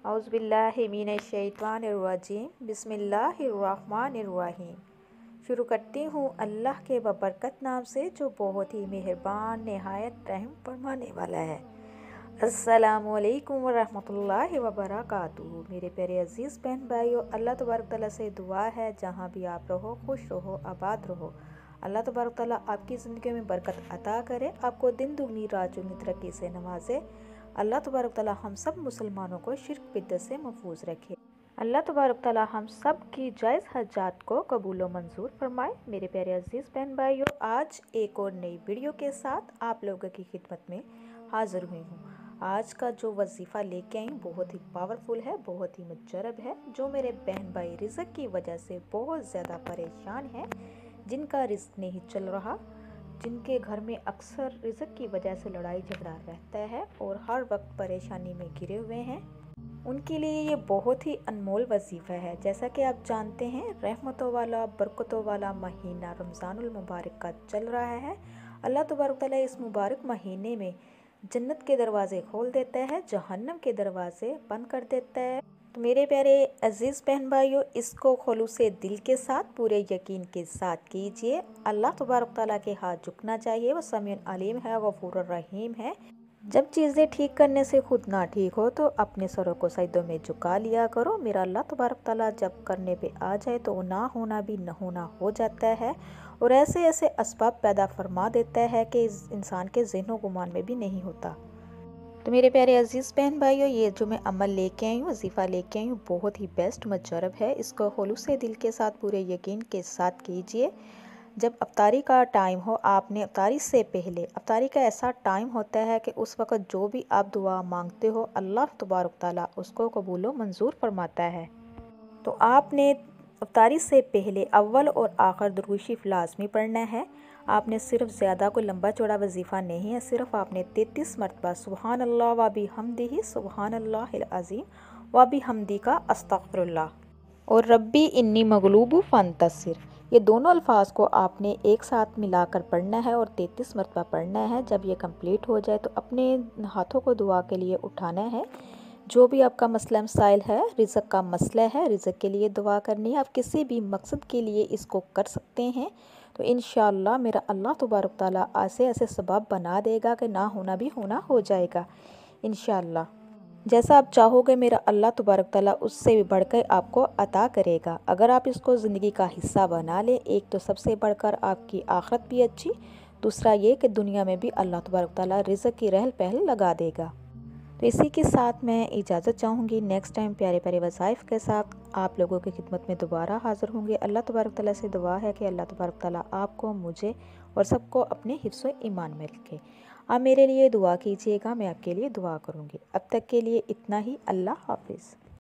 औज़ुबिल्लाहिमिनश्शैतानिर्रजीम बिस्मिल्लाहिर्रहमानिर्रहीम। शुरू करती हूँ अल्लाह के बबरकत नाम से जो बहुत ही मेहरबान नहायत रहम फरमाने वाला है। अस्सलामुअलैकुम वरहमतुल्लाहि वबरकातुहू। मेरे प्यारे अजीज़ बहन भाइयों, अल्लाह तबारक तआला से दुआ है जहाँ भी आप रहो खुश रहो आबाद रहो। अल्लाह तबारक तआला आपकी ज़िंदगी में बरकत अता करे, आपको दिन दुगनी रात चौगुनी तरक्की से नवाजे। अल्लाह तबारक तआला हम सब मुसलमानों को शिर्क बिदअत से महफूज रखे। अल्लाह तबारक तआला हम सब की जायज़ हजात को कबूल व मंजूर फरमाए। मेरे प्यारे अजीज़ बहन भाइयों, आज एक और नई वीडियो के साथ आप लोगों की खिदमत में हाज़िर हुई हूँ। आज का जो वजीफ़ा लेके आई बहुत ही पावरफुल है, बहुत ही मुजरब है। जो मेरे बहन भाई रिज़्क की वजह से बहुत ज़्यादा परेशान हैं, जिनका रिज़्क नहीं चल रहा, जिनके घर में अक्सर रिज़्क की वजह से लड़ाई झगड़ा रहता है और हर वक्त परेशानी में घिरे हुए हैं, उनके लिए ये बहुत ही अनमोल वजीफ़ा है। जैसा कि आप जानते हैं, रहमतों वाला बरकतों वाला महीना रमज़ानुल मुबारक का चल रहा है। अल्लाह तबारक तआला इस मुबारक महीने में जन्नत के दरवाज़े खोल देता है, जहन्नम के दरवाज़े बंद कर देता है। तो मेरे प्यारे अजीज़ बहन भाइयों, इसको खुलूसे दिल के साथ पूरे यकीन के साथ कीजिए। अल्लाह तबारक तआला के हाथ झुकना चाहिए, वो समीउन अलीम है, गफूरुर रहीम है। जब चीज़ें ठीक करने से खुद ना ठीक हो तो अपने सरों को सजदों में झुका लिया करो। मेरा अल्लाह तबारक तआला जब करने पे आ जाए तो ना होना भी न होना हो जाता है और ऐसे ऐसे असबाब पैदा फरमा देता है कि इस इंसान के ज़हन गुमान में भी नहीं होता। तो मेरे प्यारे अजीज़ बहन भाइयों, ये जो मैं अमल लेके आई हूँ, वजीफ़ा लेके आई हूँ, बहुत ही बेस्ट मुजरब है। इसको खुलूसे दिल के साथ पूरे यकीन के साथ कीजिए। जब अफ्तारी का टाइम हो, आपने अफ्तारी से पहले, अफ्तारी का ऐसा टाइम होता है कि उस वक़्त जो भी आप दुआ मांगते हो अल्लाह तबारक तआला उसको कबूल व मंजूर फरमाता है। तो आपने अफ्तारी से पहले अव्वल और आखिर दुरूद शरीफ लाज़मी पढ़ना है। आपने सिर्फ ज़्यादा कोई लंबा चौड़ा वजीफ़ा नहीं है, सिर्फ आपने 33 मरतबा सुबहान अल्लाह व बिहम्दिही सुबहान अल्लाहिल अज़ीम व बिहम्दी का अस्तग़फिरुल्लाह और रब्बी इन्नी मगलूबु फंतसिर, ये दोनों अल्फाज को आपने एक साथ मिलाकर पढ़ना है और 33 मरतबा पढ़ना है। जब ये कंप्लीट हो जाए तो अपने हाथों को दुआ के लिए उठाना है। जो भी आपका मसला मसाइल है, रिज़्क का मसला है, रिज़्क के लिए दुआ करनी है, आप किसी भी मकसद के लिए इसको कर सकते हैं। तो इंशाअल्लाह मेरा अल्लाह तबारक तआला ऐसे ऐसे सबब बना देगा कि ना होना भी होना हो जाएगा इंशाअल्लाह। जैसा आप चाहोगे मेरा अल्लाह तबारक तआला उससे भी बढ़कर आपको अता करेगा। अगर आप इसको ज़िंदगी का हिस्सा बना लें, एक तो सबसे बढ़कर आपकी आखिरत भी अच्छी, दूसरा ये कि दुनिया में भी अल्लाह तबारक तआला रिज़्क की रहल पहल लगा देगा। तो इसी के साथ मैं इजाज़त चाहूँगी। नेक्स्ट टाइम प्यारे प्यारे वज़ाइफ़ के साथ आप लोगों की खिदमत में दोबारा हाज़िर होंगे। अल्लाह तबारक तआला से दुआ है कि अल्लाह तबारक तआला आपको, मुझे और सबको अपने हिफ्ज़ व ईमान में रखे। आप मेरे लिए दुआ कीजिएगा, मैं आपके लिए दुआ करूँगी। अब तक के लिए इतना ही। अल्लाह हाफ़िज़।